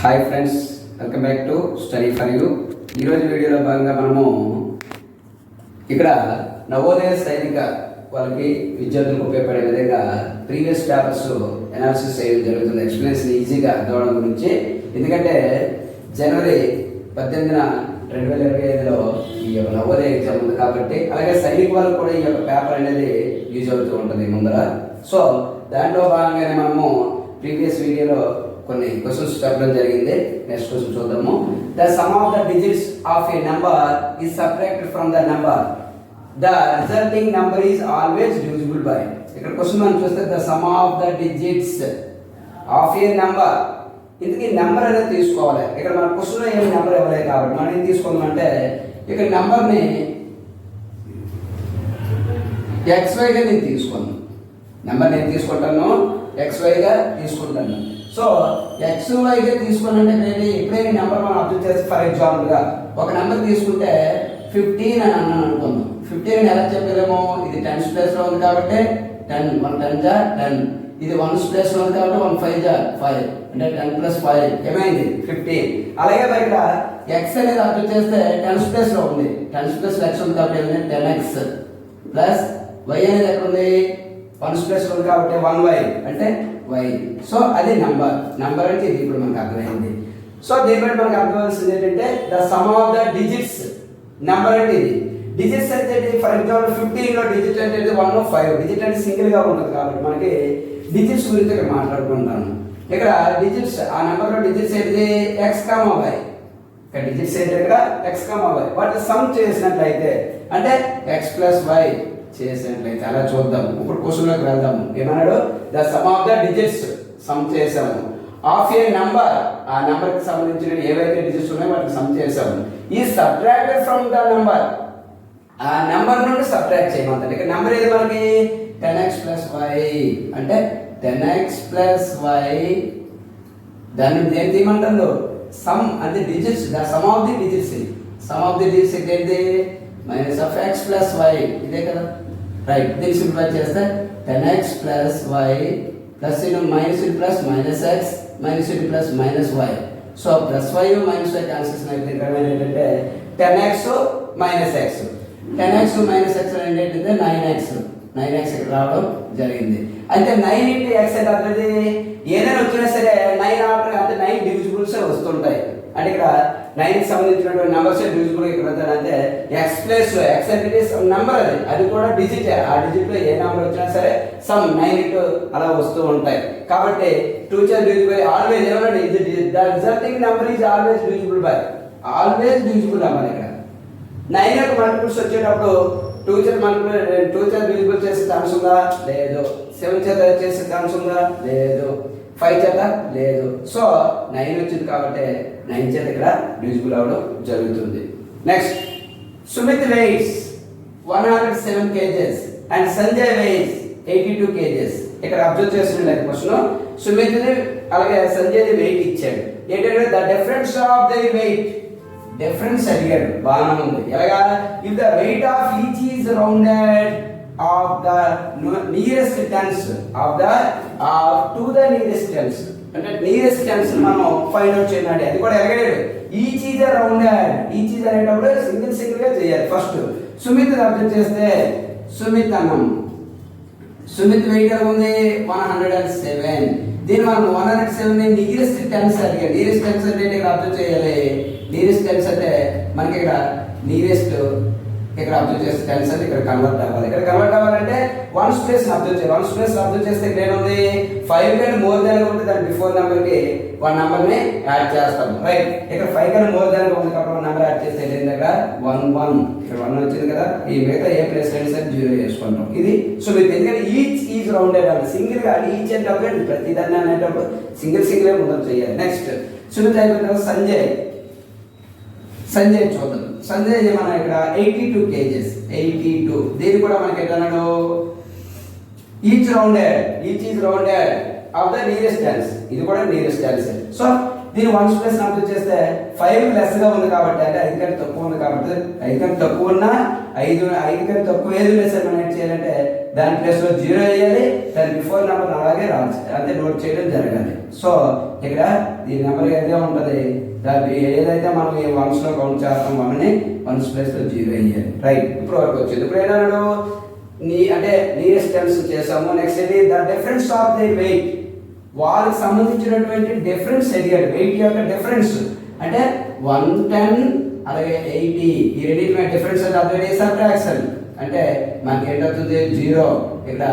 Hi friends, welcome back to study for you. ఈరోజు వీడియోలో భాగంగా మనము ఇక్కడ నవోదయ సైనిక వాళ్ళకి విద్యార్థులకు ఉపయోగపడే విధంగా ప్రీవియస్ పేపర్స్ అనాలిసిస్ చేయడం జరుగుతుంది. ఎక్స్ప్లెనేషన్ ఈజీగా అర్థం గురించి. ఎందుకంటే జనవరి 18న 2025లో ఈ యొక్క నవోదయ ఎగ్జామ్ ఉంది కాబట్టి, అలాగే సైనిక వాళ్ళకు కూడా ఈ యొక్క పేపర్ అనేది యూజ్ అవుతూ ఉంటుంది ముందర. సో దాంట్లో భాగంగానే మనము ప్రీవియస్ వీడియోలో కొన్ని క్వశ్చన్స్ చెప్పడం జరిగింది. నెక్స్ట్ క్వశ్చన్ చూద్దాము. The sum of the digits of A number is subtracted from the number. The resulting number is always divisible by. ఇక్కడ క్వశ్చన్ మనం చూస్తే the sum of the digits of A number. ఇందుకే number అనేది తీసుకోవాలి. ఇక్కడ మన క్వశ్చన్లో ఏమి నెంబర్ ఇవ్వలేదు కాబట్టి మనం ఏం తీసుకుందామంటే ఇక్కడ నెంబర్ని XYగా నేను తీసుకున్నాను. నెంబర్ నేను తీసుకుంటాను XYగా తీసుకుంటాను. సో XYగా తీసుకున్నానంటే నేను ఎప్పుడైనా నెంబర్ మనం అబ్జర్వ్ చేస్తే, ఫర్ ఎగ్జాంపుల్గా ఒక నెంబర్ తీసుకుంటే 15 అని అన్నాను అనుకుందాం. 15 ఎలా చెప్పలేమో, ఇది 10s ప్లేస్లో ఉంది కాబట్టి 10 1 10 జా 10, ఇది 1s ప్లేస్లో ఉంది కాబట్టి 1 5 జా 5, అంటే 10 + 5 ఏమైంది 15. అలాగే మరి ఇక్కడ X అనేది అబ్జర్వ్ చేస్తే 10s ప్లేస్లో ఉంది. 10s ప్లస్ X ఉంది కాబట్టి ఏమైంది 10X ప్లస్ Y అనేది ఎక్కడ ఉంది 1s ప్లేస్లో ఉంది కాబట్టి 1Y అంటే Y. సో అది నంబర్ అంటే ఇది ఇప్పుడు మనకు అర్థమైంది. సో దీని బట్టి మనకు అర్థమవుతుంది ఏంటంటే the sum of the digits. Number అంటే ఇది. డిజిట్స్ అంటే ఫర్ ఎగ్జాంపుల్ 15లో డిజిట్ అంటే 1 5. డిజిట్ అంటే సింగిల్ గా ఉంటుంది కాబట్టి మనకి డిజిట్స్ గురించి ఇక్కడ మాట్లాడుకుంటాను. ఇక్కడ డిజిట్స్, ఆ నెంబర్ లో డిజిట్స్ ఏంటిది X, Y. ఇక్కడ డిజిట్స్ ఏంటి ఇక్కడ X, Y. వాటి సమ్ చేసినట్లయితే అంటే X + Y చేసినట్లయితే అలా చూద్దాం. ఇప్పుడు క్వశ్చన్లోకి వెళ్దాము. ఏమన్నాడు? The sum of the digits some చేసాము ఆఫ్ ఏ నంబర్. ఆ నెంబర్ కి సంబంధించిన ఏవైతే డిజిట్స్ ఉన్నాయో వాటికి సమ్ చేసాము. ఈ సబ్ట్రాక్టెడ్ ఫ్రమ్ ద నంబర్. ఆ నెంబర్ నుండి సబ్ట్రాక్ట్ చేయమంటారు. ఇక్కడ నెంబర్ ఏది మనకి 10X + Y అంటే 10X + Y. దాన్ని ఏం తీయమంటారు? సమ్ అంటే digits. The sum of the digits. Some of the digits ఏంటి? -(x + y) ఇదే కదా, రైట్. దీన్ని సింప్లిఫై చేస్తే 10X + Y plus minus plus -(x) -(+ y). So +y -y cancel అయితే ఏంటంటే 10X - x. 10X - x అంటే ఏంటంటే 9X ఇక్కడ రావడం జరిగింది. అయితే 9 × x అయితే అర్థం ఏదైనా వచ్చినా సరే 9 ఆర్డర్ అంటే 9 డివిజిబుల్స్ వస్తుంటాయి. అంటే ఇక్కడ 9 కి సంబంధించినటువంటి నెంబర్స్ డివిజిబుల్ ఇక్కడ అంటే X + X అంటే నెంబర్, అది కూడా డిజిట్. ఆ డిజిట్ లో ఏ నెంబర్ వచ్చినా సరే సమ్ 9 అలా వస్తూ ఉంటాయి. కాబట్టి 2 చే డివిజిబుల్ ఆల్వేస్ ఏమన్నా the resulting number is always divisible by. Always divisible number. ఇక్కడ 9 యొక్క మల్టిపుల్స్ వచ్చేటప్పుడు 2 చే డివిజిబుల్ చేసే ఛాన్స్ ఉందా? లేదు. 7 చేత చేసే ఛాన్స్ ఉందా? లేదు. 5 చేత లేదు. సో 9 వచ్చింది కాబట్టి 9 చేత ఇక్కడ డివిజిబుల్ అవడం జరుగుతుంది. Next, Sumit weights 107 kgs and Sanjay weights 82 kgs. ఇక్కడ అబ్జర్వ్ చేస్తున్నట్టు క్వశ్చన్ సుమిత్ అలాగే సంజయ్ వెయిట్ ఇచ్చాడు. ఏంటంటే the difference of the weight. Difference అడిగాడు, బాగానే ఉంది. ఎలాగా? If the weight of each is rounded off the nearest tens of the to the nearest tens అంటే నియరెస్ట్ టెన్స్ మనం ఫైండ్ అవుట్ చేయాలి. అది కూడా ఎలాగాడు? Each is rounded. Each is అనేటప్పుడు సింగిల్ గా చేయాలి. ఫస్ట్ సుమిత్ అబ్జర్వ్ చేస్తే సుమిత్ అన్నాం. సుమిత్ వెయిట్ ఎలా ఉంది? 107. దీన్ని మనం 107 నియరెస్ట్ టెన్స్ అడిగాడు. నియరెస్ట్ టెన్స్ అంటే ఇక్కడ అబ్జర్వ్ చేయాలి. నియరెస్ట్ టెన్స్ అంటే మనకి ఇక్కడ నియరెస్ట్ ఇక్కడ అబ్జర్వ్ చేస్తే టెన్స్ అంటే ఇక్కడ కన్వర్ట్ అవ్వాలి. ఇక్కడ కన్వర్ట్ అవ్వాలంటే 1s ప్లేస్ అబ్జర్వ్ చేయాలి. 1s ప్లేస్ అబ్జర్వ్ చేస్తే ఇక్కడ ఏముంది? 5 కంటే మోర్ దాన్ ఉంటే దాని బిఫోర్ నెంబర్ కి 1 నెంబర్ ని యాడ్ చేస్తాం, రైట్. ఇక్కడ 5 కంటే మోర్ దాన్ ఉంది కాబట్టి 1 నెంబర్ యాడ్ చేస్తే ఏంటి దగ్గర 1 ఇక్కడ 1 వచ్చింది కదా. ఈ మిగతా ఏ ప్లేస్ అయినా సరే 0 చేసుకుంటాం. ఇది సుమిత్. ఎందుకంటే ఈచ్ ఈజ్ రౌండెడ్ అని సింగిల్ గా ఈచ్ అంటే ప్రతి దాన్ని అనేటప్పుడు సింగిల్ ముందు చేయాలి. నెక్స్ట్ సుమిత్ అయిపోయిన తర్వాత సంజయ్ చూద్దాం. సంజయ్ ఏమన్నా ఇక్కడ 82 kgs. 82. దీన్ని కూడా మనకి ఎట్లన్నాడు? Each is rounded off the nearest tens. ఇది కూడా నియరెస్ట్ టెన్స్. సో దీని వన్స్ ప్లేస్ అబ్జర్వ్ చేస్తే 5 లెస్ గా ఉంది కాబట్టి, అంటే 5 కంటే తక్కువ ఉంది కాబట్టి, 5 కంటే తక్కువ ఉన్నా 5 కంటే తక్కువ ఏది ప్లేస్ మనం ఏం చేయాలంటే దాని ప్లేస్ లో 0 వేయాలి, దాని బిఫోర్ నెంబర్ అలాగే రావాలి, అంటే నోట్ చేయడం జరగాలి. సో ఇక్కడ ఈ నెంబర్ ఏదే ఉంటుంది, దాని ఏదైతే మనం ఈ వన్స్ లో కౌంట్ చేస్తాం మనని వన్స్ ప్లేస్ లో 0 వేయాలి. రైట్, ఇప్పుడు వరకు వచ్చింది. ఇప్పుడు ఏమన్నాడు, అంటే నియరెస్ట్ టెన్స్ చేసాము. నెక్స్ట్ ఇది the difference of the wait, వాళ్ళకి సంబంధించినటువంటి డిఫరెన్స్ అడిగాడు. వెయిట్ యొక్క డిఫరెన్స్ అంటే 110 అలాగే 80, ఈ రెండింటి డిఫరెన్స్ అంటే సబ్ట్రాక్షన్. అంటే మనకి ఏంటవుతుంది 0, ఇక్కడ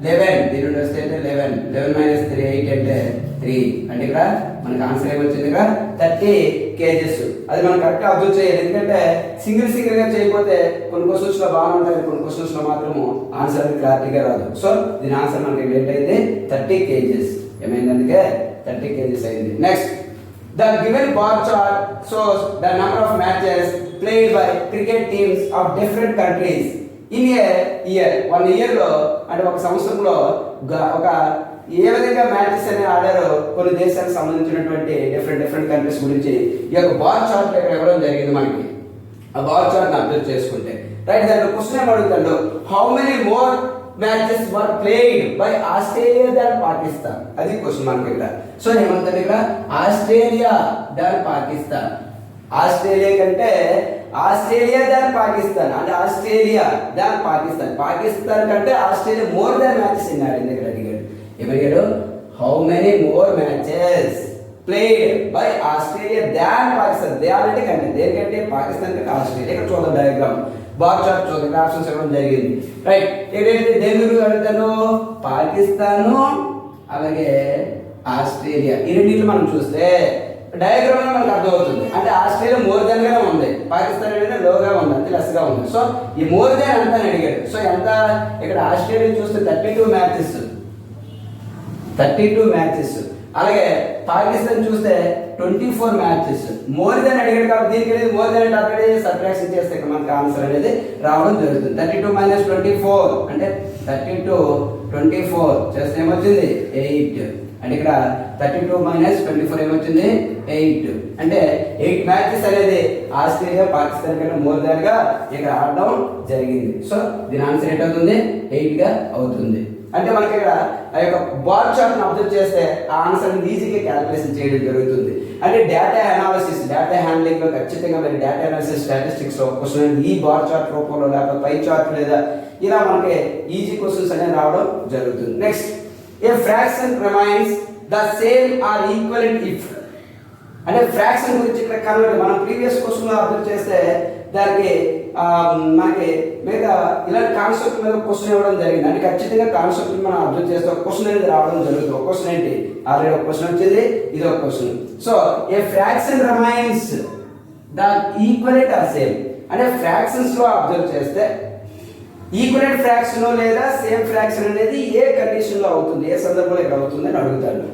11, దీని నుండి వస్తే 11 -3 8 అంటే 3, అంటే ఇక్కడ మనకి ఆన్సర్ ఏమొచ్చింది, ఇక్కడ 30 kgs. అది మనం కరెక్ట్గా అబ్జర్వ్ చేయాలి, ఎందుకంటే సింగిల్ గా చేయకపోతే కొన్ని క్వశ్చన్స్ లో బాగా ఉంటాయి, కొన్ని క్వశ్చన్స్ లో మాత్రము ఆన్సర్ క్లారిటీగా రాదు. సో దీని ఆన్సర్ మనకి ఏంటైంది 30 kgs. ఏమైంది, అందుకే 30 kgs అయింది. Next, the given bar chart shows the number of matches played by cricket teams of different countries in a year. 1 year లో అంటే ఒక సంవత్సరంలో ఒక ఏ విధంగా మ్యాచెస్ అనేవి ఆడారో కొన్ని దేశాలకు సంబంధించినటువంటి డిఫరెంట్ కంట్రీస్ గురించి ఈ యొక్క బార్ చార్ట్ ఇక్కడ ఇవ్వడం జరిగింది మనకి. ఆ బార్ చార్ట్ అబ్జర్వ్ చేసుకుంటే రైట్, దాంట్లో క్వశ్చన్ ఏం అడుగుతాడు, how many more matches were played by Australia than Pakistan, అది క్వశ్చన్ మనకి ఇక్కడ. సో ఏమంటారు ఇక్కడ, ఆస్ట్రేలియా దాన్ పాకిస్తాన్, ఆస్ట్రేలియా కంటే ఆస్ట్రేలియా దాన్ పాకిస్తాన్, అంటే ఆస్ట్రేలియా దాన్ పాకిస్తాన్, పాకిస్తాన్ కంటే ఆస్ట్రేలియా మోర్ దాన్ మ్యాచెస్ ఇన్నాడు. ఇక్కడ అడిగాడు, ఏమడిగాడు, how many more matches played by Australia than Pakistan, than అంటే కంటే, దేనికంటే పాకిస్తాన్ కంటే ఆస్ట్రేలియా. ఇక్కడ చూద్దాం డయాగ్రామ్, బార్ చార్ట్ చూద్దాం, ఇక్కడ ఆప్షన్స్ ఇవ్వడం జరిగింది. రైట్, ఏంటంటే దేని గురించి అడుగుతాను, పాకిస్తాను అలాగే ఆస్ట్రేలియా, ఈ రెండింటిని మనం చూస్తే డయాగ్రామ్ లో మనకు అర్థమవుతుంది. అంటే ఆస్ట్రేలియా మోర్ దాన్ గానే ఉంది, పాకిస్తాన్ అనేది లోగా ఉంది, అంటే లెస్ గా ఉంది. సో ఈ మోర్ దాన్ ఎంత అని అడిగాడు. సో ఎంత, ఇక్కడ ఆస్ట్రేలియా చూస్తే 32 మ్యాచెస్, అలాగే పాకిస్తాన్ చూస్తే 24 మ్యాచెస్. మోర్ దాన్ అడిగాడు కాబట్టి దీనికి మోర్ దాన్ అంటే అక్కడే సబ్ట్రాక్షన్ చేస్తే ఇక్కడ మనకి ఆన్సర్ అనేది రావడం జరుగుతుంది. 32 - 24 అంటే 32 24 చేస్తే ఏమొచ్చింది 8, అంటే ఇక్కడ 32 - 24 ఏమొచ్చింది 8, అంటే 8 మ్యాచెస్ అనేది ఆస్ట్రేలియా పాకిస్తాన్ కంటే మోర్ దాన్ గా ఇక్కడ ఆడడం జరిగింది. సో దీని ఆన్సర్ ఏంటవుతుంది 8 గా అవుతుంది. అంటే మనకి ఇక్కడ ఆ యొక్క బార్ చార్ట్ అబ్జర్వ్ చేస్తే ఆ ఆన్సర్ ఈజీగా క్యాలిక్యులేషన్ చేయడం జరుగుతుంది. అంటే డేటా అనాలిసిస్, డేటా హ్యాండ్లింగ్ లో ఖచ్చితంగా మరి డేటా అనాలిసిస్ స్టాటిస్టిక్స్ లో క్వశ్చన్ ఈ బార్ చార్ట్ రూపంలో లేకపోతే పై చార్ట్ లేదా ఇలా మనకి ఈజీ క్వశ్చన్స్ అనేవి రావడం జరుగుతుంది. Next, A fraction remains the same or equivalent if, అంటే ఫ్రాక్షన్ గురించి ఇక్కడ కన్వర్ట్ మనం ప్రీవియస్ క్వశ్చన్ లో అబ్జర్వ్ చేస్తే దానికి మనకి మీద ఇలాంటి కాన్సెప్ట్ మీద క్వశ్చన్ ఇవ్వడం జరిగింది. అంటే ఖచ్చితంగా కాన్సెప్ట్ మనం అబ్జర్వ్ చేస్తే ఒక క్వశ్చన్ అనేది రావడం జరుగుతుంది. ఒక క్వశ్చన్ ఏంటి, ఆల్రెడీ ఒక క్వశ్చన్ వచ్చింది, ఇది ఒక question. So a fraction remains the equivalent or same, అంటే ఫ్రాక్షన్స్ లో అబ్జర్వ్ చేస్తే ఈక్వలెంట్ ఫ్రాక్షన్ లేదా సేమ్ ఫ్రాక్షన్ అనేది ఏ కండిషన్ లో అవుతుంది, ఏ సందర్భంలో ఇక్కడ అవుతుంది అని అడుగుతాను.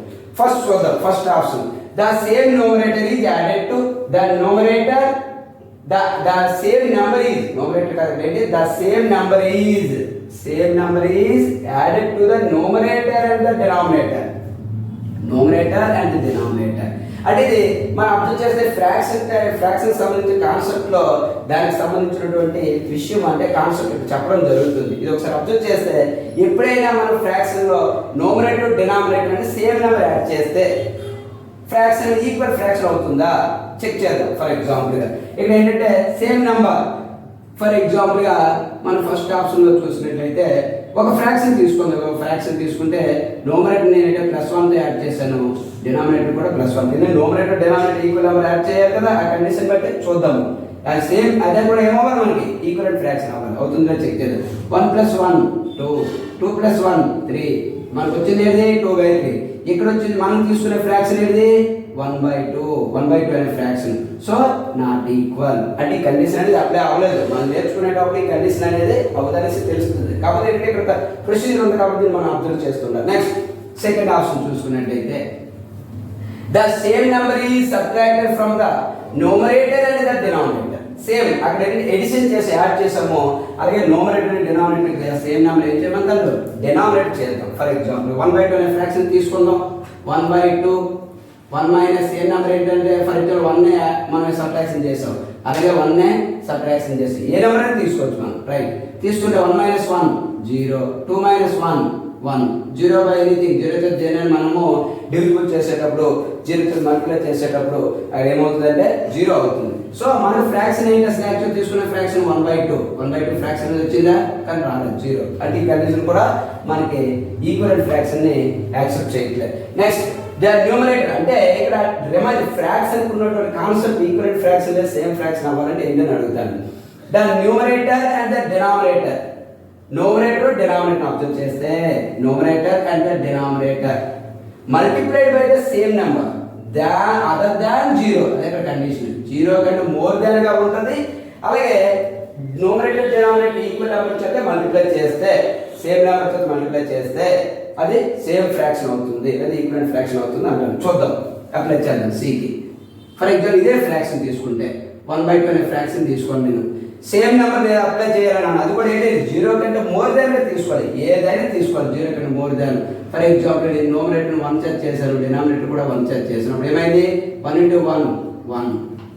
ఫస్ట్ చూద్దాం, first option, the same numerator is added to the numerator, the same number is numerator correctly, the same number is added to the numerator and the denominator, అంటే ఇది మనం అబ్జర్వ్ చేస్తే ఫ్రాక్షన్ సంబంధించిన కాన్సెప్ట్ లో దానికి సంబంధించినటువంటి విషయం అంటే కాన్సెప్ట్ చెప్పడం జరుగుతుంది. ఇది ఒకసారి అబ్జర్వ్ చేస్తే ఎప్పుడైనా మనం ఫ్రాక్షన్ లో నోమినేటర్ డినామినేటర్ అంటే సేమ్ నెంబర్ యాడ్ చేస్తే ఫ్రాక్షన్ ఈక్వల్ ఫ్రాక్షన్ అవుతుందా చెక్ చేద్దాం. ఫర్ ఎగ్జాంపుల్ గా ఇక్కడ ఏంటంటే సేమ్ నెంబర్, ఫర్ ఎగ్జాంపుల్ గా మనం ఫస్ట్ ఆప్షన్ లో చూసినట్లయితే ఒక ఫ్రాక్షన్ తీసుకుందాం. ఒక ఫ్రాక్షన్ తీసుకుంటే నోమినేటర్ నేనైతే +1 తో యాడ్ చేశాను, డినామినేటర్ కూడా +1. నేను nominator denominator equal number add చేయాలి కదా, ఆ కండిషన్ బట్టి చూద్దాము. అది సేమ్ అదే కూడా ఏమవ్వాలి మనకి ఈక్వలెంట్ ఫ్రాక్షన్ అవ్వాలి, అవుతుందో చెక్ చేద్దాం. 1 + 1 2, 2 + 1 3, మనకు వచ్చింది ఏది 2/3. ఇక్కడ వచ్చింది మనం తీసుకునే ఫ్రాక్షన్ ఏది 1/2 అనే ఫ్రాక్షన్. సో నాట్ ఈక్వల్, అంటే ఈ కండిషన్ అనేది అప్లై అవ్వలేదు. మనం నేర్చుకునేటప్పుడు ఈ కండిషన్ అనేది అవుదనేసి తెలుస్తుంది. కాకపోతే ఇక్కడ ప్రొసీజర్ ఉంది కాబట్టి మనం అబ్జర్వ్ చేస్తుంటాం. నెక్స్ట్ సెకండ్ ఆప్షన్ చూసుకున్నట్లయితే the same number is subtracted from the numerator and the denominator. Same అక్కడ ఎడిషన్ చేసి యాడ్ చేసాము, అలాగే numerator and denominator same number ఏం చేయమంటారు డినామినేటర్ చేద్దాం. ఫర్ ఎగ్జాంపుల్ 1/2 అనే ఫ్రాక్షన్ తీసుకుందాం. 1/2 1 మైనస్ ఏ నెంబర్ ఏంటంటే ఫర్ ఎగ్జాంపుల్ 1 మనం సబ్ట్రాక్షన్ చేసాం, అలాగే 1 సబ్ట్రాక్షన్ చేసాం, ఏ నెంబర్ అయినా తీసుకోవచ్చు మనం, రైట్. తీసుకుంటే 1 మైనస్ 1 0, 2 మైనస్ 1 1, 0 బై ఎనీథింగ్, 0 తో 0 మనము డివిజిబుల్ చేసేటప్పుడు, 0 తో మల్టిప్లై చేసేటప్పుడు అది ఏమవుతుందంటే 0 అవుతుంది. సో మన ఫ్రాక్షన్ ఏంటి అసలు యాక్చువల్ తీసుకున్న ఫ్రాక్షన్ 1/2 ఫ్రాక్షన్ వచ్చిందా, కానీ రాలేదు 0. అంటే ఈ కండిషన్ కూడా మనకి ఈక్వలెంట్ ఫ్రాక్షన్ ని యాక్సెప్ట్ చేయట్లేదు. నెక్స్ట్ ద న్యూమరేటర్, అంటే ఇక్కడ రిమైండర్ ఫ్రాక్షన్ ఉన్నటువంటి కాన్సెప్ట్ ఈక్వలెంట్ ఫ్రాక్షన్ లేదా సేమ్ ఫ్రాక్షన్ అవ్వాలంటే ఏంటని అడుగుతాను. The numerator and the denominator, numerator denominator observe చేస్తే numerator and the denominator multiplied by the same number than other than 0, అదే ఇక్కడ కండిషన్. 0 కంటే మోర్ దాన్ గా ఉంటుంది. అలాగే న్యూమరేటర్ డినామినేటర్ ఈక్వల్ నెంబర్ చేస్తే మల్టిప్లై చేస్తే, సేమ్ నెంబర్ చేస్తే మల్టిప్లై చేస్తే అది సేమ్ ఫ్రాక్షన్ అవుతుంది లేదా ఈక్వలెంట్ ఫ్రాక్షన్ అవుతుంది అంటాను. చూద్దాం, అప్లై చేద్దాం సికి. ఫర్ ఎగ్జాంపుల్ ఇదే ఫ్రాక్షన్ తీసుకుంటే 1/2 అనే ఫ్రాక్షన్ తీసుకోండి, నేను సేమ్ నెంబర్ నేను అప్లై చేయాలన్నాను. అది కూడా ఏంటి 0 కంటే మోర్ దాన్ తీసుకోవాలి, ఏదైనా తీసుకోవాలి 0 కంటే మోర్ దాన్. ఫర్ ఎగ్జాంపుల్ నేను న్యూమరేటర్ 1 సెట్ చేశాను, డినామినేటర్ కూడా 1 సెట్ చేసినప్పుడు ఏమైంది 1 into 1 1,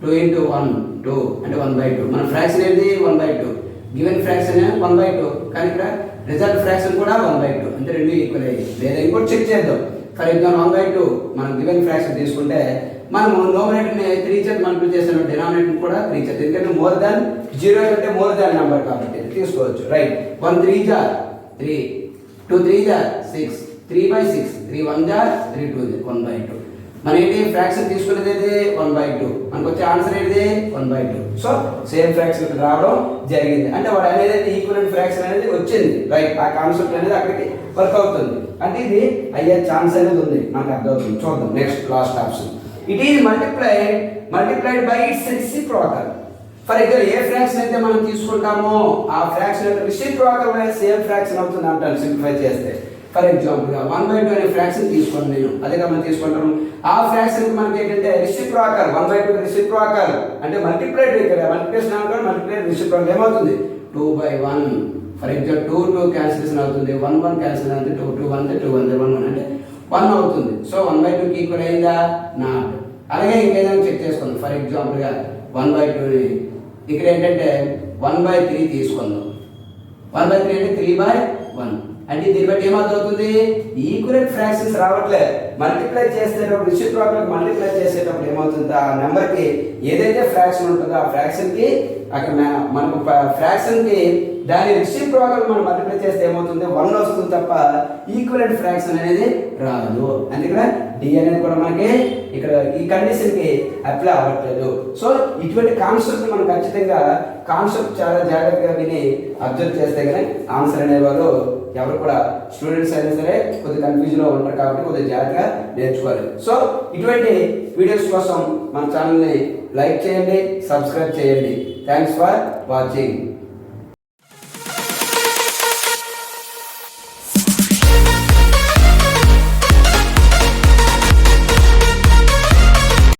2 into 1 2 అంటే 1/2. మన ఫ్రాక్షన్ ఏంటి 1/2, గివెన్ ఫ్రాక్షన్ 1/2, కానీ ఇక్కడ రిజల్ట్ ఫ్రాక్షన్ కూడా 1/2, అంటే రెండు ఈక్వల్ అయ్యాయి. లేదా ఇంకోటి చెక్ చేద్దాం. ఫర్ ఎగ్జాంపుల్ 1/2 మనం గివెన్ ఫ్రాక్షన్ తీసుకుంటే మనము న్యూమరేటర్ని 3 చేత మల్టిప్లై చేసాము, డినామినేటర్ కూడా 3 చేత, ఎందుకంటే మోర్ దాన్ 0 కంటే మోర్ దాన్ నెంబర్ కాబట్టి తీసుకోవచ్చు, రైట్. 1 3 జా 3, 2 3 జా 6, 3/6, 3 1 జా 3 2 1/2. మన ఏంటి ఫ్రాక్షన్ తీసుకునేది ఏది 1/2, మనకు వచ్చే ఆన్సర్ ఏంటి 1/2. సో సేమ్ ఫ్రాక్షన్ రావడం జరిగింది, అంటే వాడు అనేది ఈక్వలెంట్ ఫ్రాక్షన్ అనేది వచ్చింది, రైట్. ఆ కాన్సెప్ట్ అనేది అక్కడికి వర్క్ అవుతుంది, అంటే ఇది అయ్యే ఛాన్స్ అనేది ఉంది, మనకు అర్థమవుతుంది. చూద్దాం next last option. It is multiplied by it's reciprocal. For example A fraction అయితే మనం తీసుకుంటామో ఆ ఫ్రాక్షన్ యొక్క రెసిప్రోకల్ సేమ్ ఫ్రాక్షన్ అవుతుంది అంటాను సింప్లిఫై చేస్తే. ఫర్ ఎగ్జాంపుల్ 1/2 అనే ఫ్రాక్షన్ తీసుకోండి, నేను అదే మనం తీసుకుంటాము. ఆ ఫ్రాక్షన్ మనకి ఏంటంటే రెసిప్రోకల్ 1/2 రెసిప్రోకల్ అంటే మల్టిప్లైడ్, ఇక్కడ మల్టిప్లికేషన్ అనుకోండి, మల్టిప్లైడ్ రెసిప్రోకల్ ఏమవుతుంది 2/1. ఫర్ ఎగ్జాంపుల్ 2 2 క్యాన్సిలేషన్ అవుతుంది, 1 1 క్యాన్సిల్ అవుతుంది, 2 2 1 2 1 1 అంటే 1 అవుతుంది. సో 1/2కి ఈక్వల్ అయిందా, నాట్. అలాగే ఇంకేదైనా చెక్ చేసుకోండి. ఫర్ ఎగ్జాంపుల్గా 1/2ని ఇక్కడ ఏంటంటే 1/3 తీసుకుందాం. 1/3 అంటే 3/1, అంటే దీన్ని బట్టి ఏమవుతుంది ఈక్వలెంట్ ఫ్రాక్షన్స్ రావట్లేదు. మల్టిప్లై చేసేటప్పుడు రెసిప్రోకల్ మల్టిప్లై చేసేటప్పుడు ఏమవుతుంది ఆ నెంబర్కి ఏదైతే ఫ్రాక్షన్ ఉంటుందో ఆ ఫ్రాక్షన్కి అక్కడ మనకు ఫ్రాక్షన్కి దాని రెసిప్రోకల్ మనం మల్టిప్లై చేస్తే ఏమవుతుంది 1 వస్తుంది తప్ప ఈక్వలెంట్ ఫ్రాక్షన్ అనేది రాదు. అందుకనే డి అనేది కూడా మనకి ఇక్కడ ఈ కండిషన్కి అప్లై అవ్వట్లేదు. సో ఇటువంటి కాన్సెప్ట్ మనం ఖచ్చితంగా కాన్సెప్ట్ చాలా జాగ్రత్తగా విని అబ్జర్వ్ చేస్తే కానీ ఆన్సర్ అనేవాళ్ళు ఎవరు కూడా స్టూడెంట్స్ అయినా సరే కొద్దిగా కన్ఫ్యూజన్లో ఉంటారు కాబట్టి కొద్దిగా జాగ్రత్తగా నేర్చుకోవాలి. సో ఇటువంటి వీడియోస్ కోసం మన ఛానల్ని లైక్ చేయండి, సబ్స్క్రైబ్ చేయండి. Thanks for watching.